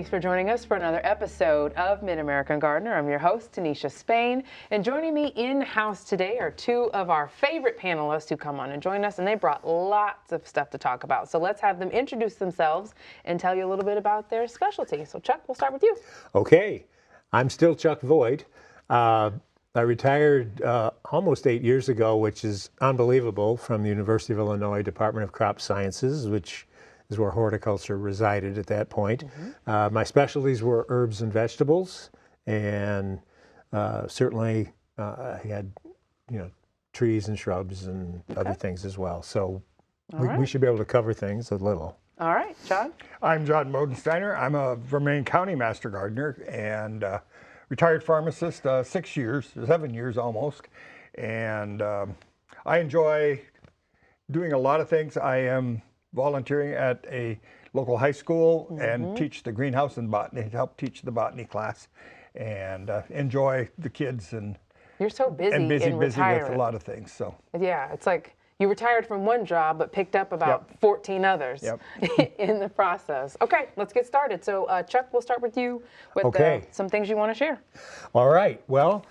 Thanks for joining us for another episode of Mid-American Gardener. I'm your host, Tanisha Spain, and joining me in-house today are two of our favorite panelists who come on and join us, and they brought lots of stuff to talk about. So let's have them introduce themselves and tell you a little bit about their specialty. So Chuck, we'll start with you. Okay, I'm still Chuck Voigt. I retired almost 8 years ago, which is unbelievable, from the University of Illinois Department of Crop Sciences, which is where horticulture resided at that point. My specialties were herbs and vegetables, and certainly I had, trees and shrubs and other things as well. So we should be able to cover things a little. All right, John. I'm John Modensteiner. I'm a Vermilion County Master Gardener and retired pharmacist, 7 years almost. And I enjoy doing a lot of things. I am volunteering at a local high school and teach the greenhouse and botany, help teach the botany class, and enjoy the kids and You're so busy and busy in with retirement. a lot of things. So Yeah, it's like you retired from one job but picked up about 14 others in the process. Okay, let's get started. So Chuck, we'll start with you with some things you want to share. All right. Well,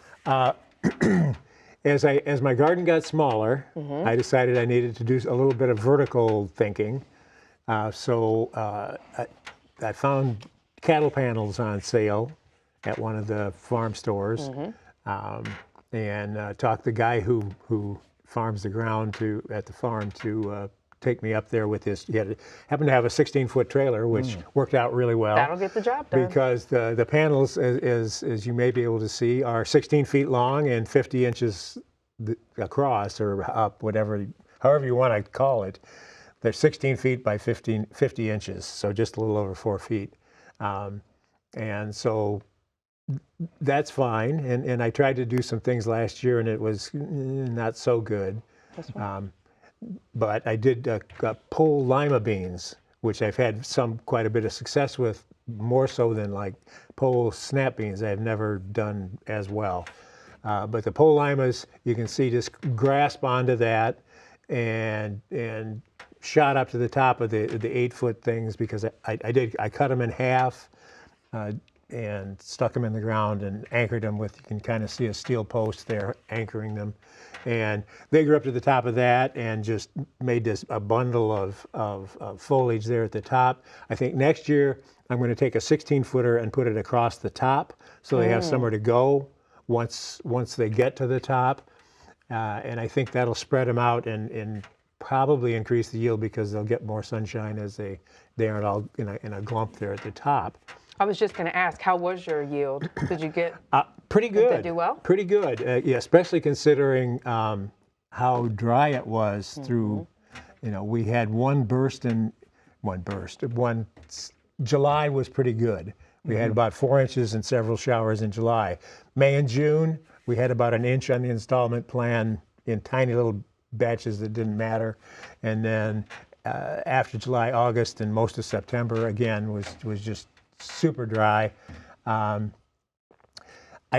as my garden got smaller, I decided I needed to do a little bit of vertical thinking. So I found cattle panels on sale at one of the farm stores, and talked the guy who farms the ground at the farm to take me up there with his. He happened to have a 16-foot trailer, which worked out really well. That'll get the job done. Because the panels, as you may be able to see, are 16 feet long and 50 inches across or up, however you want to call it. They're 16 feet by 50 inches, so just a little over 4 feet. And so that's fine. And I tried to do some things last year, and it was not so good. But I did pole lima beans, which I've had quite a bit of success with, more so than like pole snap beans. I've never done as well. But the pole limas, you can see, just grasp onto that and shot up to the top of the 8-foot things, because I cut them in half and stuck them in the ground and anchored them with, you can kind of see a steel post there anchoring them. And they grew up to the top of that and just made a bundle of foliage there at the top. I think next year I'm going to take a 16-footer and put it across the top so they have somewhere to go once they get to the top. And I think that'll spread them out and probably increase the yield, because they'll get more sunshine as they aren't all in a glump there at the top. I was just going to ask, how was your yield? Did you get pretty good? Did they do well? Pretty good. Yeah, especially considering how dry it was through. We had one July was pretty good. We had about 4 inches and several showers in July. May and June, we had about an inch on the installment plan in tiny little batches that didn't matter. And then after July, August, and most of September, again, was just super dry. I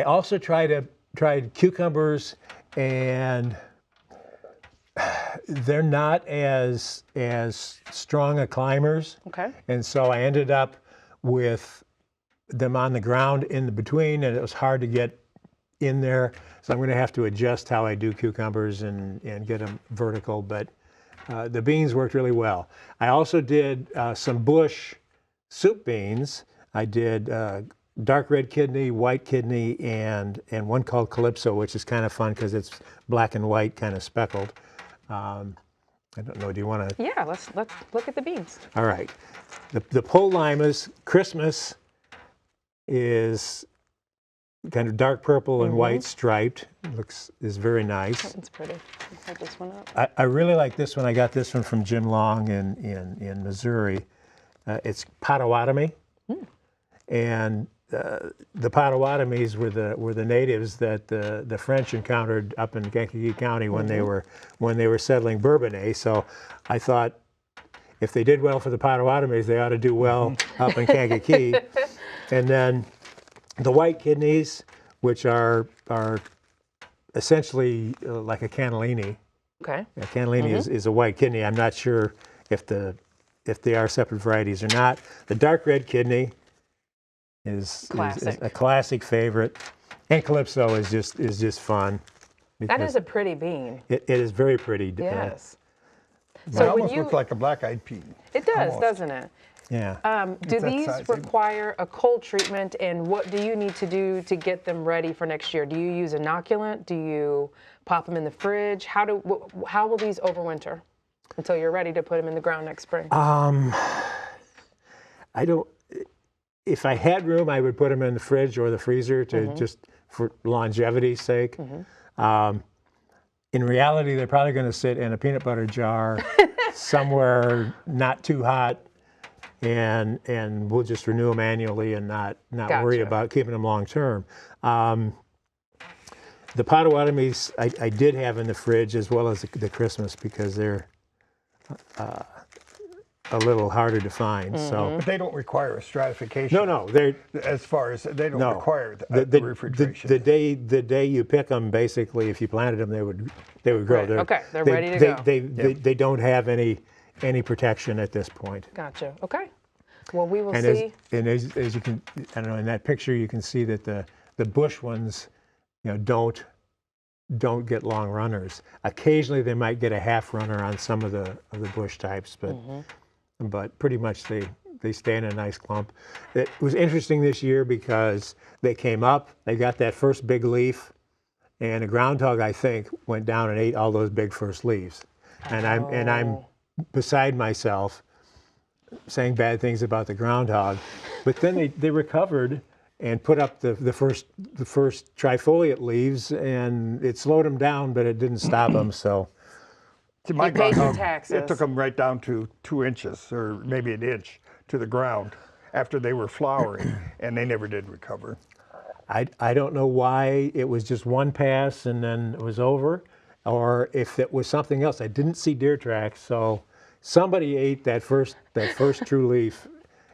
also tried cucumbers, and they're not as strong a climbers. Okay. And so I ended up with them on the ground in the between, and it was hard to get in there. So I'm going to have to adjust how I do cucumbers and get them vertical. But the beans worked really well. I also did some bush soup beans. I did dark red kidney, white kidney, and one called Calypso, which is kind of fun because it's black and white, kind of speckled. I don't know. Do you want to? Yeah, let's look at the beans. All right. The pole limas, Christmas, is kind of dark purple and white striped. Is very nice. That one's pretty. Let's hold this one up. I really like this one. I got this one from Jim Long in Missouri. It's Potawatomi, and the Potawatomis were the natives that the French encountered up in Kankakee County when they were settling Bourbonnais. So I thought, if they did well for the Potawatomis, they ought to do well up in Kankakee. And then the white kidneys, which are essentially like a cannellini. Okay. A cannellini is a white kidney. I'm not sure if they are separate varieties or not. The dark red kidney is Classic. a classic favorite, and Calypso is just fun. That because is a pretty bean. it is very pretty. Yes. It So when almost you, looks like a black-eyed pea. it does, almost. doesn't it? Yeah. Do It's that these size. require a cold treatment, and what do you need to do to get them ready for next year? Do you use inoculant? Do you pop them in the fridge? How will these overwinter until you're ready to put them in the ground next spring? I don't. If I had room, I would put them in the fridge or the freezer to just for longevity's sake. In reality, they're probably going to sit in a peanut butter jar somewhere not too hot, and we'll just renew them annually and not worry Gotcha. about keeping them long term. The Potawatomis I did have in the fridge as well as the Christmas because they're a little harder to find. So But they don't require a stratification. no, they're As far as they don't no require the refrigeration. The day you pick them, basically, if you planted them, they would grow. Right, okay, they're ready to go. They don't have any protection at this point. Gotcha. Okay. Well, we will And see. as you can, I don't know, in that picture you can see that the bush ones, don't get long runners. Occasionally they might get a half runner on some of the bush types, but pretty much they stay in a nice clump. It was interesting this year because they came up, they got that first big leaf, and a groundhog, I think, went down and ate all those big first leaves. And I'm beside myself saying bad things about the groundhog, but then they recovered and put up the first trifoliate leaves, and it slowed them down, but it didn't stop them. So See, my You paid your groundhog, taxes. it took them right down to 2 inches or maybe an inch to the ground after they were flowering, and they never did recover. I don't know why it was just one pass and then it was over, or if it was something else. I didn't see deer tracks, so somebody ate that first true leaf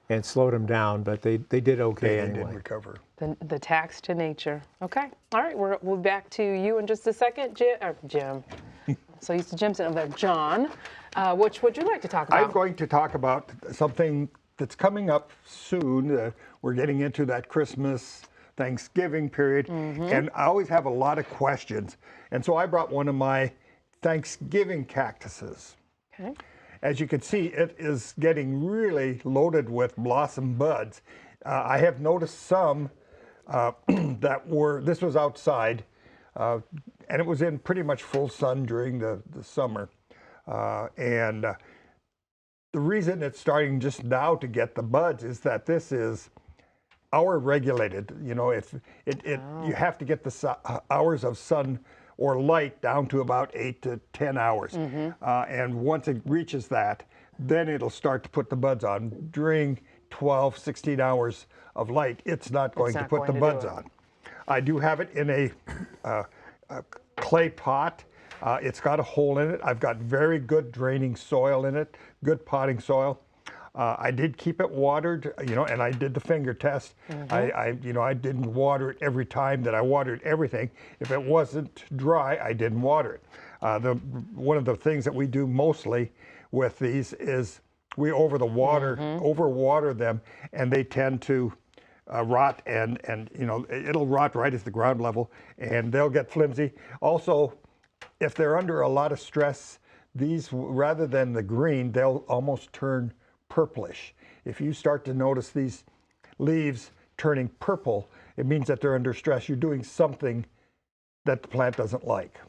and slowed them down, but they did okay They anyway. did recover. The tax to nature. Okay. All right. We'll be back to you in just a second, Jim. So used to Jim sitting over there. John, which would you like to talk about? I'm going to talk about something that's coming up soon. We're getting into that Christmas, Thanksgiving period, and I always have a lot of questions. And so I brought one of my Thanksgiving cactuses. Okay. As you can see, it is getting really loaded with blossom buds. I have noticed some this was outside, and it was in pretty much full sun during the summer. The reason it's starting just now to get the buds is that this is hour regulated. You have to get the hours of sun or light down to about 8 to 10 hours. And once it reaches that, then it'll start to put the buds on. During 12, 16 hours of light, it's not going to put the buds on. I do have it in a clay pot. It's got a hole in it. I've got very good draining soil in it, good potting soil. I did keep it watered, and I did the finger test. I didn't water it every time that I watered everything. If it wasn't dry, I didn't water it. One of the things that we do mostly with these is we overwater them, and they tend to rot, and it'll rot right at the ground level, and they'll get flimsy. Also, if they're under a lot of stress, these, rather than the green, they'll almost turn purplish. If you start to notice these leaves turning purple, it means that they're under stress. You're doing something that the plant doesn't like.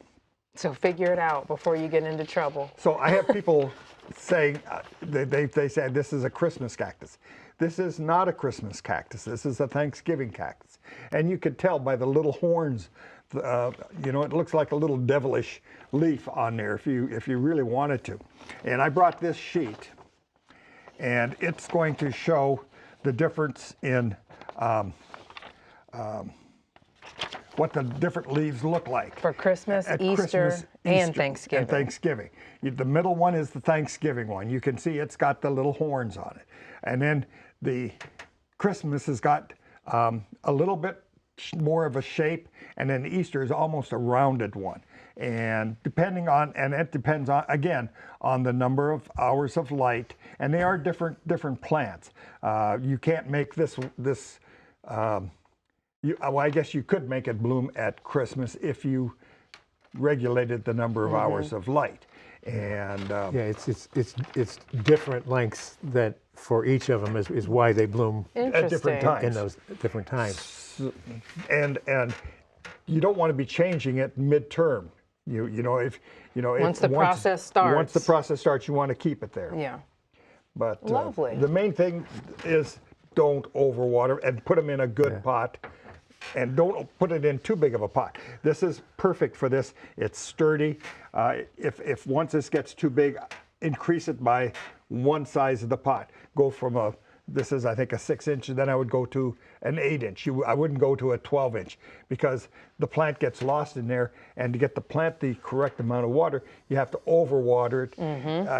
So figure it out before you get into trouble. So I have people saying, they say this is a Christmas cactus. This is not a Christmas cactus. This is a Thanksgiving cactus. And you could tell by the little horns, it looks like a little devilish leaf on there if you really wanted to. And I brought this sheet, and it's going to show the difference in what the different leaves look like. For Christmas, At Easter, and Thanksgiving. And Thanksgiving. The middle one is the Thanksgiving one. You can see it's got the little horns on it. And then the Christmas has got a little bit more of a shape, and then Easter is almost a rounded one. And it depends on, again, on the number of hours of light, and they are different plants. You can't make this Well, I guess you could make it bloom at Christmas if you regulated the number of hours of light. And Yeah, it's different lengths that for each of them is why they bloom at different Interesting. times. in those different times. And you don't want to be changing it midterm. Once the process starts. Once the process starts, you want to keep it there. Yeah. But Lovely. the main thing is don't overwater and put them in a good pot. And don't put it in too big of a pot. This is perfect for this. It's sturdy. If once this gets too big, increase it by one size of the pot. Go from this is I think a 6-inch, then I would go to an 8-inch. I wouldn't go to a 12-inch because the plant gets lost in there. And to get the plant the correct amount of water, you have to overwater it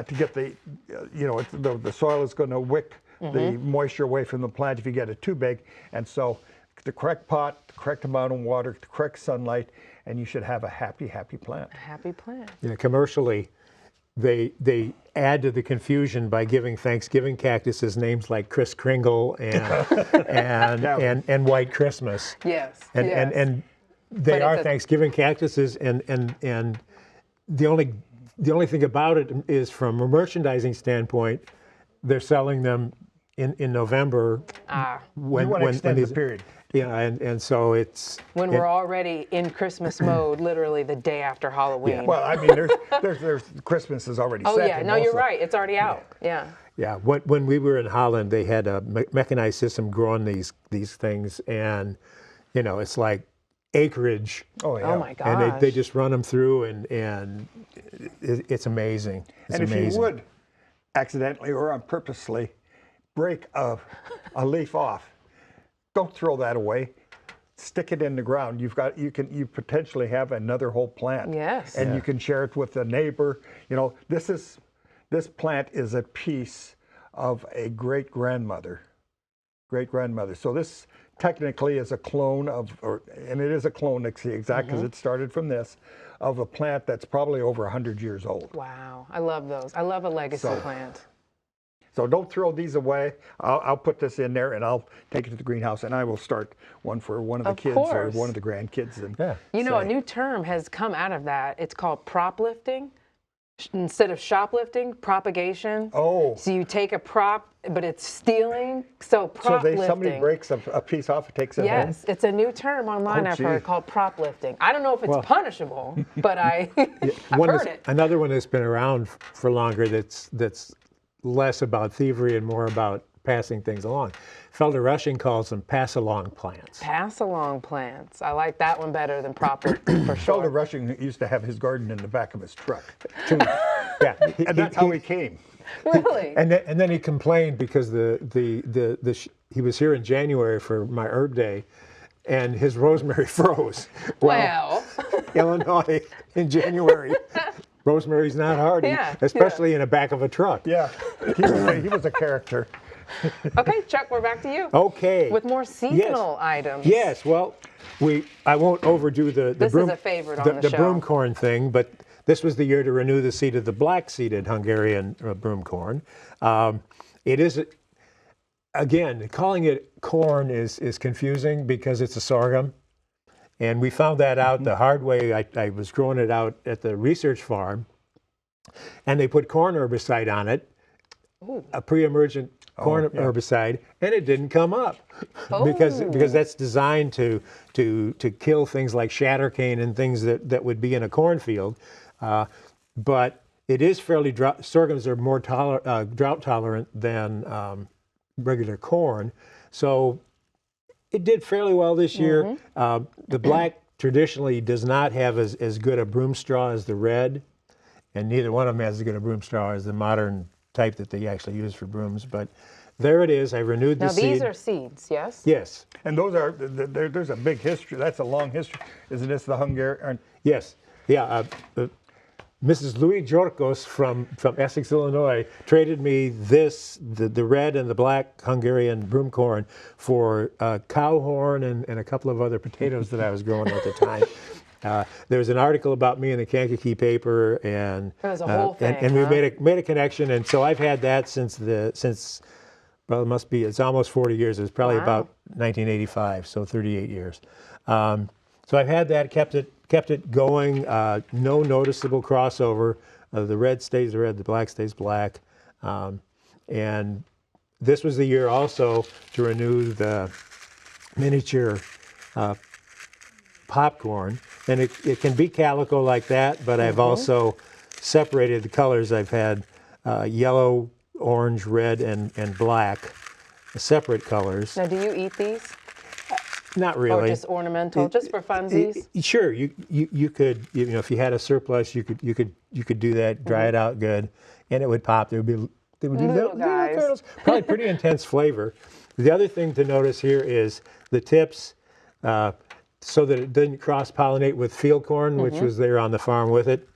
to get the soil is going to wick the moisture away from the plant if you get it too big. And so the correct pot, the correct amount of water, the correct sunlight, and you should have a happy plant. A happy plant. You know, commercially, they add to the confusion by giving Thanksgiving cactuses names like Kris Kringle and White Christmas. Yes. And yes. and they But are it's a- Thanksgiving cactuses, and the only thing about it is from a merchandising standpoint, they're selling them in November when You want to extend these, the period. yeah, and so it's when we're already in Christmas mode, literally the day after Halloween. Well, I mean, there's Christmas is already oh set. yeah, in no, most you're of- right. It's already out. Yeah. yeah. When we were in Holland, they had a mechanized system growing these things, and it's like acreage. Oh yeah. Oh my gosh. And they just run them through, and it's amazing. It's And if amazing. you would accidentally or unpurposely break a leaf off, don't throw that away. Stick it in the ground. You potentially have another whole plant. Yes. And you can share it with a neighbor. This plant is a piece of a great grandmother. So this technically is a clone and it is a clone, exact because it started from this, of a plant that's probably over 100 years old. Wow. I love those. I love a legacy So- plant. So don't throw these away. I'll put this in there and I'll take it to the greenhouse and I will start one for one of the Of kids or course. one of the grandkids. And Yeah. You know, a say, new term has come out of that. It's called prop lifting. Instead of shoplifting, propagation. Oh. So you take a prop, but it's stealing. So So prop lifting. somebody breaks a piece off and takes it home? Yes, it's a new term online Oh, I've heard gee. called prop lifting. I don't know if it's punishable, but I've heard it. Another one that's been around for longer that's less about thievery and more about passing things along. Felder Rushing calls them pass-along plants. Pass along plants. I like that one better than prop lifting for sure. Felder Rushing used to have his garden in the back of his truck. Yeah, And that's how he came. Really? and then he complained because he was here in January for my herb day, and his rosemary froze. Well, Illinois in January, rosemary's not hardy, Yeah, especially in the back of a truck. Yeah, he was a character. okay, Chuck, we're back to you. Okay. With more seasonal items. Yes, well, I won't overdo the This is broom, a favorite on the show. broom corn thing, but this was the year to renew the seed of the black-seeded Hungarian broom corn. It is, again, calling it corn is confusing because it's a sorghum, and we found that out the hard way. I was growing it out at the research farm, and they put corn herbicide on it, a pre-emergent corn herbicide, and it didn't come up because that's designed to kill things like shattercane and things that would be in a cornfield. But it is fairly sorghums are more drought tolerant than regular corn, so it did fairly well this year. The black traditionally does not have as good a broom straw as the red, and neither one of them has as good a broom straw as the modern type that they actually use for brooms. But there it is. I renewed the Now seed. these are seeds, yes? Yes, And those are, there's a big history. That's a long history. Isn't this the Hungarian? yes, yeah. Mrs. Louis Jorkos from Essex, Illinois, traded me the red and the black Hungarian broom corn for cow horn and a couple of other potatoes that I was growing at the time. There was an article about me in the Kankakee paper, and It was a whole thing, and we huh? made a connection, and so I've had that since well, it must be, it's almost 40 years. It was probably Wow. about 1985, so 38 years. So I've had that, kept it going. No noticeable crossover. The red stays red, the black stays black. And this was the year also to renew the miniature popcorn. And it can be calico like that, but I've also separated the colors. I've had yellow, orange, red, and black, separate colors. Now, do you eat these? Not Or really. just ornamental, just for funsies? Sure, you could, if you had a surplus, you could do that, dry it out good, and it would pop. There would be Little guys. kernels. Probably pretty intense flavor. The other thing to notice here is the tips, so that it didn't cross-pollinate with field corn, which was there on the farm with it.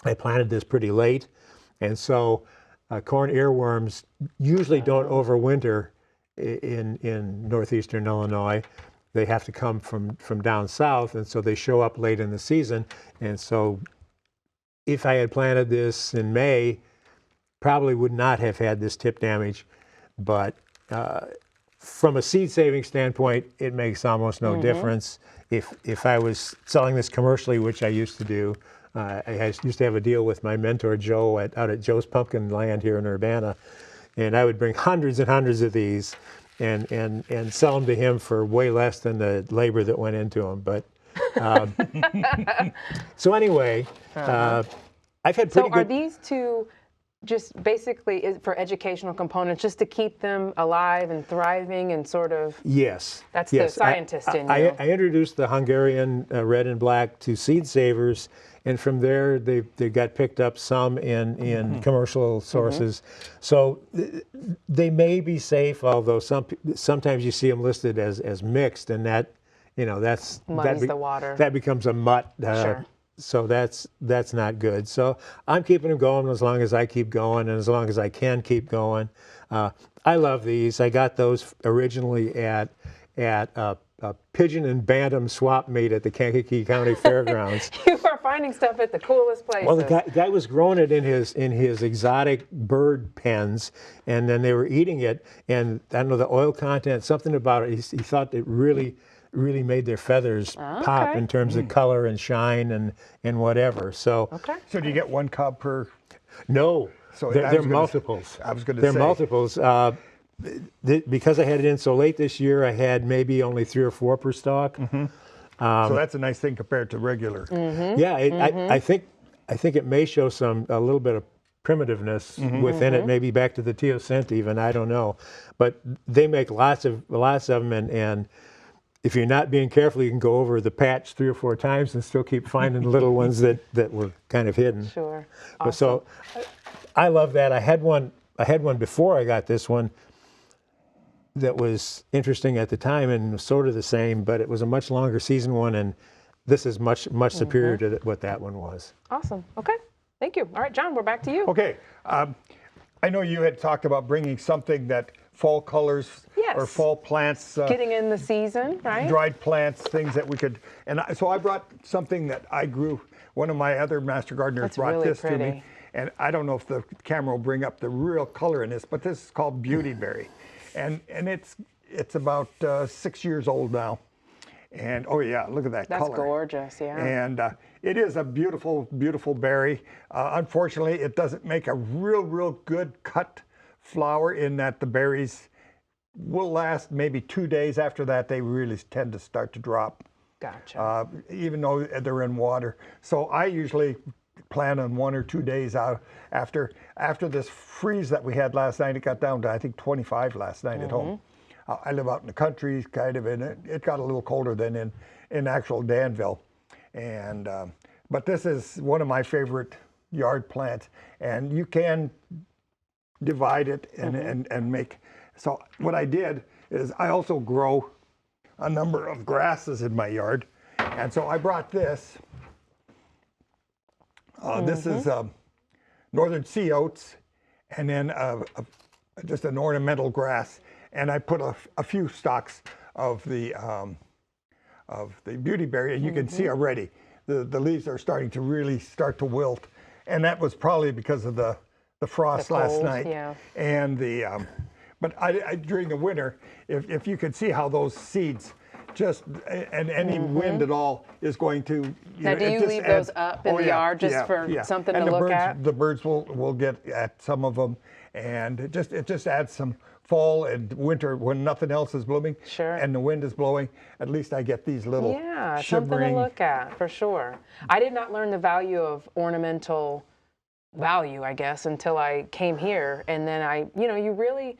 I planted this pretty late, and so corn earworms usually don't overwinter in northeastern Illinois. They have to come from down south, and so they show up late in the season. And so if I had planted this in May, probably would not have had this tip damage. But from a seed saving standpoint, it makes almost no difference. If I was selling this commercially, which I used to do, I used to have a deal with my mentor Joe out at Joe's Pumpkin Land here in Urbana, and I would bring hundreds and hundreds of these and sell them to him for way less than the labor that went into them. But so anyway, I've had pretty So are good. these two just basically for educational components, just to keep them alive and thriving and sort of, Yes. That's the yes. scientist in I, you. I introduced the Hungarian red and black to seed savers, and from there they got picked up some in commercial sources. So they may be safe, although sometimes you see them listed as mixed, and that Muddies the water. That becomes a mutt. Sure. So that's not good. So I'm keeping them going as long as I keep going and as long as I can keep going. I love these. I got those originally at a pigeon and bantam swap meet at the Kankakee County Fairgrounds. You are finding stuff at the coolest places. Well, the guy was growing it in his exotic bird pens, and then they were eating it, and I don't know, the oil content, something about it. He thought it really made their feathers pop Okay. in terms of color and shine and whatever. So Okay. So do you get one cub per? no, So I they're was gonna- multiples. I was going to They're say. multiples. Because I had it in so late this year, I had maybe only 3 or 4 per stalk. So that's a nice thing compared to regular. Yeah, I think it may show a little bit of primitiveness within it, maybe back to the teosinte even. I don't know, but they make lots of them, and if you're not being careful, you can go over the patch 3 or 4 times and still keep finding little ones that were kind of hidden. Sure. But so I love that. I had one before I got this one that was interesting at the time and sort of the same, but it was a much longer season one, and this is much superior to what that one was. Awesome. Okay. Thank you. All right, John, we're back to you. Okay. I know you had talked about bringing something that fall colors or Yes. fall plants, Getting in the season, right? dried plants, things that we could. And so I brought something that I grew. One of my other master gardeners That's brought really this to pretty. me. And I don't know if the camera will bring up the real color in this, but this is called beautyberry. And it's about 6 years old now. And oh yeah, look at that That's color. gorgeous, yeah. And it is a beautiful, beautiful berry. Unfortunately, it doesn't make a real good cut flower in that the berries will last maybe 2 days. After that, they really tend to start to drop, Gotcha. even though they're in water. So I usually plan on 1 or 2 days out after this freeze that we had last night. It got down to, I think, 25 last night at home. I live out in the country, kind of, and it got a little colder than in actual Danville. And but this is one of my favorite yard plants, and you can divide it and make. So what I did is I also grow a number of grasses in my yard, and so I brought this. This is northern sea oats, and then just an ornamental grass. And I put a few stalks of the beautyberry, and you can see already the leaves are starting to really start to wilt, and that was probably because of the frost The last cold, night. yeah. And But during the winter, if you could see how those seeds just, and any wind at all is going to. Now, do you leave those up in the yard just for something to look at? The birds will get at some of them, and it just adds some fall and winter when nothing else is blooming. Sure. And the wind is blowing. At least I get these little something shimmering. to look at for sure. I did not learn the value of ornamental value, I guess, until I came here, and then you really.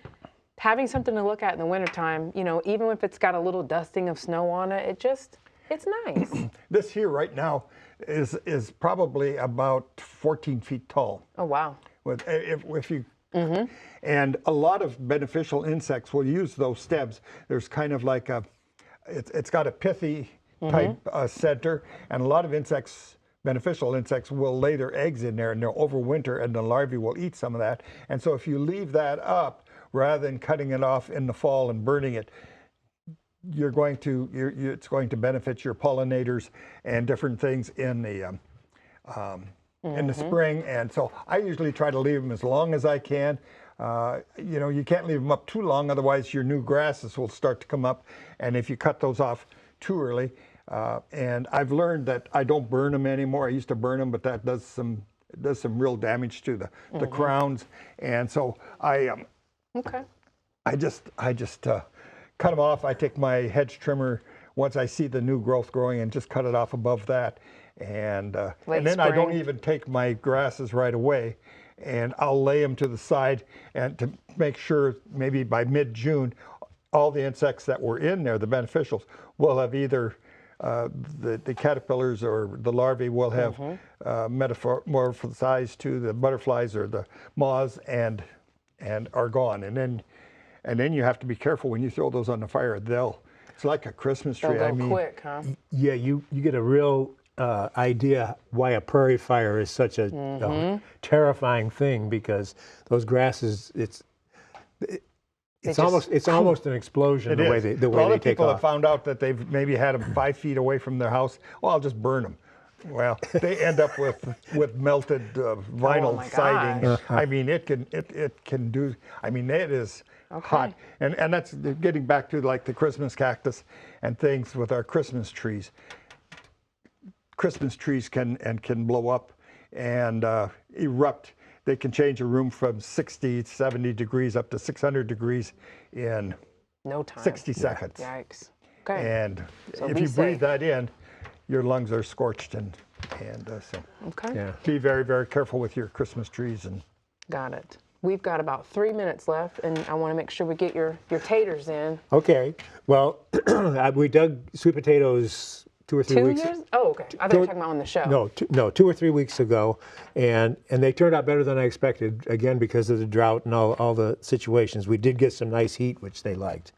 Having something to look at in the wintertime, even if it's got a little dusting of snow on it, it's nice. This here right now is probably about 14 feet tall. Oh, wow. If you, and a lot of beneficial insects will use those stems. There's kind of like it's got a pithy type center, and a lot of insects, beneficial insects, will lay their eggs in there, and they'll overwinter, and the larvae will eat some of that. And so if you leave that up, rather than cutting it off in the fall and burning it, it's going to benefit your pollinators and different things in the spring. And so I usually try to leave them as long as I can. You can't leave them up too long, otherwise your new grasses will start to come up. And if you cut those off too early, and I've learned that I don't burn them anymore. I used to burn them, but that does some real damage to the crowns. And so I just cut them off. I take my hedge trimmer once I see the new growth growing and just cut it off above that. And then I don't even take my grasses right away, and I'll lay them to the side, and to make sure maybe by mid-June, all the insects that were in there, the beneficials, will have either the caterpillars or the larvae will have metamorphosized to the butterflies or the moths and are gone. And then you have to be careful when you throw those on the fire. It's like a Christmas tree. They'll go quick, huh? Yeah, you get a real idea why a prairie fire is such a terrifying thing, because those grasses, it's almost an explosion the way they take off. A lot of people have found out that they've maybe had them 5 feet away from their house. Well, I'll just burn them. Well, they end up with melted vinyl siding. I mean, it can do. I mean, it is hot, and that's getting back to like the Christmas cactus and things with our Christmas trees. Christmas trees can blow up and erupt. They can change a room from 60, 70 degrees up to 600 degrees in no time. 60 seconds. Yikes. Okay. And so if you breathe that in, your lungs are scorched, and so be very, very careful with your Christmas trees. And got it. We've got about 3 minutes left, and I want to make sure we get your taters in. Okay. Well, we dug sweet potatoes 2 or 3 weeks. 2 years? Oh, okay. I thought you were talking about on the show. No, 2 or 3 weeks ago, and they turned out better than I expected. Again, because of the drought and all the situations. We did get some nice heat, which they liked.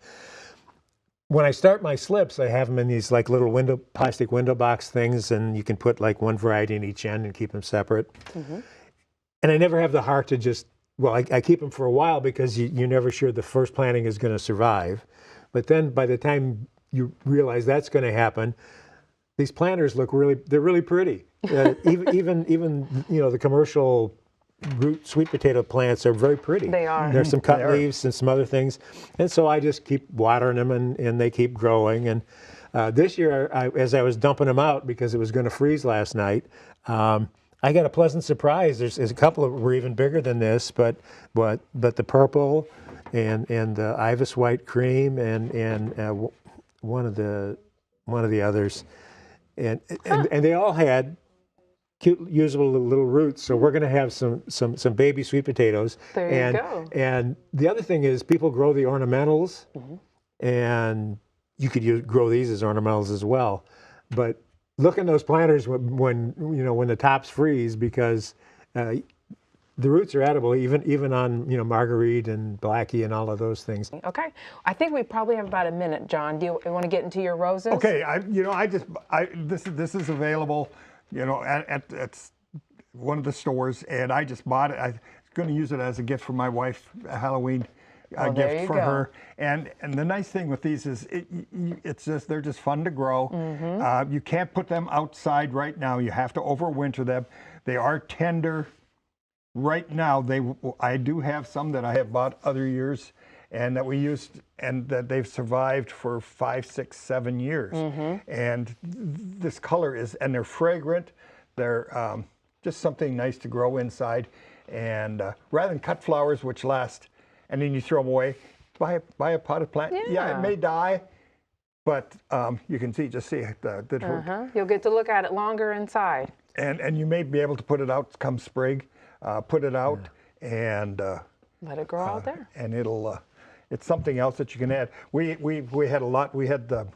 When I start my slips, I have them in these like little plastic window box things, and you can put like one variety in each end and keep them separate. And I never have the heart to just, I keep them for a while because you're never sure the first planting is going to survive. But then by the time you realize that's going to happen, these planters they're really pretty. Even the commercial root sweet potato plants are very pretty. They are. There's some cut leaves and some other things. And so I just keep watering them, and they keep growing. And this year, as I was dumping them out because it was going to freeze last night, I got a pleasant surprise. There's a couple that were even bigger than this, but the purple and the Ibis white cream and one of the others, and they all had cute, usable little roots. So we're going to have some baby sweet potatoes. There you go. And the other thing is, people grow the ornamentals, and you could grow these as ornamentals as well. But look in those planters when the tops freeze, because the roots are edible, even on Marguerite and Blackie and all of those things. Okay, I think we probably have about a minute, John. Do you want to get into your roses? Okay, this is available, at one of the stores, and I just bought it. I'm going to use it as a gift for my wife, a Halloween gift for her. And the nice thing with these is they're just fun to grow. You can't put them outside right now. You have to overwinter them. They are tender. Right now, I do have some that I have bought other years, and that we used, and that they've survived for 5, 6, 7 years. And this color is, and they're fragrant. They're just something nice to grow inside. And rather than cut flowers which last, and then you throw them away, buy a potted plant. Yeah, it may die, but you can just see the You'll get to look at it longer inside. and you may be able to put it out come spring, put it out and Let it grow out there. and it'll it's something else that you can add. We had a lot. We had the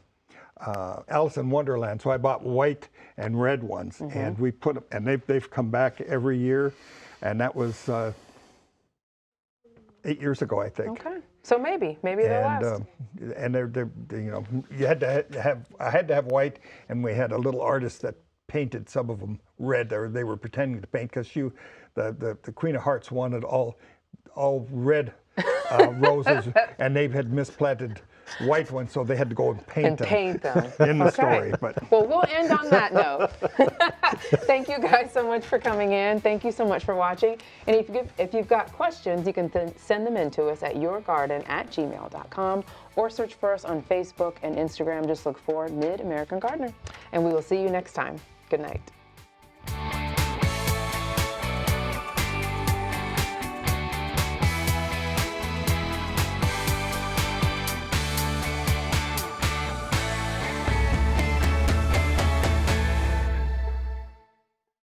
Alice in Wonderland, so I bought white and red ones, and we put them, and they've come back every year, and that was 8 years ago, I think. Okay. So maybe they'll last. And they're you know, you had to have, I had to have white, and we had a little artist that painted some of them red. They were pretending to paint because the Queen of Hearts wanted all red roses, and they had misplanted white ones, so they had to go and paint them in the story. But well, we'll end on that note. Thank you guys so much for coming in. Thank you so much for watching. And if you've got questions, you can send them in to us at yourgarden@gmail.com or search for us on Facebook and Instagram. Just look for Mid-American Gardener. And we will see you next time. Good night.